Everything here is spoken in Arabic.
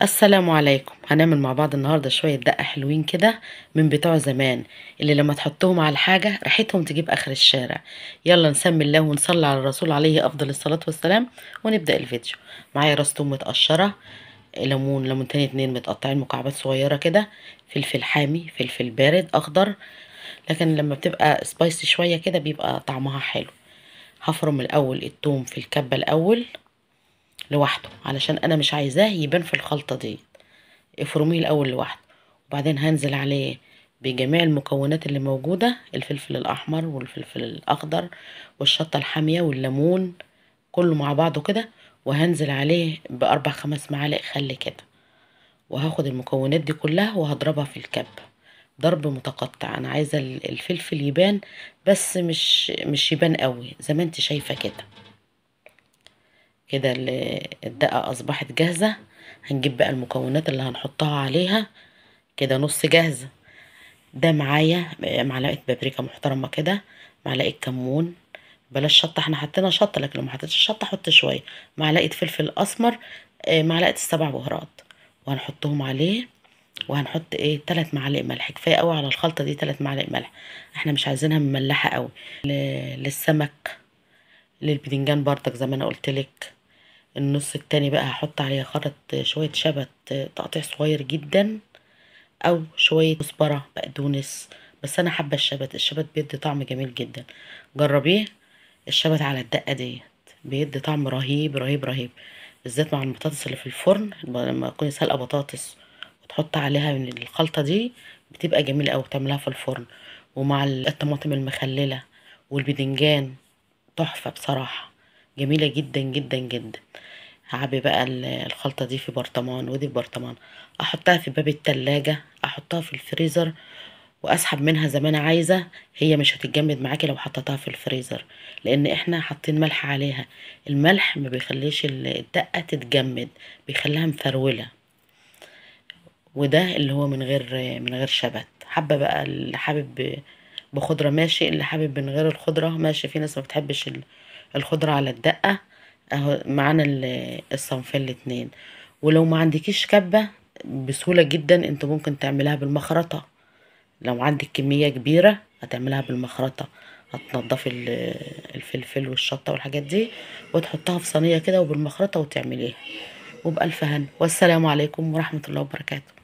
السلام عليكم. هنعمل مع بعض النهارده شويه دقه حلوين كده من بتوع زمان، اللي لما تحطهم على الحاجه ريحتهم تجيب اخر الشارع. يلا نسمي الله ونصلي على الرسول عليه افضل الصلاه والسلام ونبدا الفيديو. معايا راس توم متقشره، ليمونتين اتنين متقطعين مكعبات صغيره كده، فلفل حامي، فلفل بارد اخضر، لكن لما بتبقى سبايسي شويه كده بيبقى طعمها حلو. هفرم الاول التوم في الكبه الاول لوحده علشان انا مش عايزاه يبان في الخلطه دي. افرميه الاول لوحده، وبعدين هنزل عليه بجميع المكونات اللي موجودة: الفلفل الاحمر والفلفل الاخضر والشطة الحامية والليمون، كله مع بعضه كده. وهنزل عليه باربع خمس معالق خل كده، وهاخد المكونات دي كلها وهضربها في الكب ضرب متقطع. انا عايزة الفلفل يبان، بس مش يبان قوي زي ما انت شايفة كده. كده الدقة اصبحت جاهزة. هنجيب بقى المكونات اللي هنحطها عليها كده نص جاهزة. ده معايا معلقة بابريكا محترمة كده، معلقة كمون، بلاش شطة، احنا حطينا شطة لكن لو ما حطيتش شطة حط شوية، معلقة فلفل اسمر، معلقة السبع بهارات، وهنحطهم عليه. وهنحط 3 معالق ملح، كفاية قوي على الخلطة دي 3 معالق ملح، احنا مش عايزينها مملحة قوي. للسمك، للبدنجان برضك زي ما انا قلتلك. النص التاني بقى هحط عليه خرط شوية شبت تقطيع صغير جدا، او شوية كزبرة بقدونس، بس انا حابة الشبت بيدي طعم جميل جدا. جربيه الشبت على الدقة ديت، بيدي طعم رهيب رهيب رهيب، بالذات مع البطاطس اللي في الفرن. لما تكوني سالقة بطاطس وتحط عليها من الخلطة دي بتبقى جميلة اوي، بتعملها في الفرن. ومع الطماطم المخللة والبدنجان تحفة بصراحة، جميلة جدا جدا جدا. هعبي بقى الخلطة دي في برطمان ودي في برطمان، احطها في باب التلاجة، احطها في الفريزر واسحب منها زي ما انا عايزة. هي مش هتتجمد معاكي لو حطيتها في الفريزر، لان احنا حاطين ملح عليها. الملح ما بيخليش الدقة تتجمد، بيخليها مفرولة. وده اللي هو من غير شبت. حابة بقى اللي حابب بخضرة ماشي، اللي حابب من غير الخضرة ماشي، في ناس ما بتحبش الخضرة على الدقة. اهو معانا الصنفين الاتنين. ولو ما عندكيش كبة، بسهولة جدا انت ممكن تعملها بالمخرطة. لو عندك كمية كبيرة هتعملها بالمخرطة، هتنضفي الفلفل والشطة والحاجات دي وتحطها في صينية كده وبالمخرطة وتعمليها. وبألف هنا، والسلام عليكم ورحمة الله وبركاته.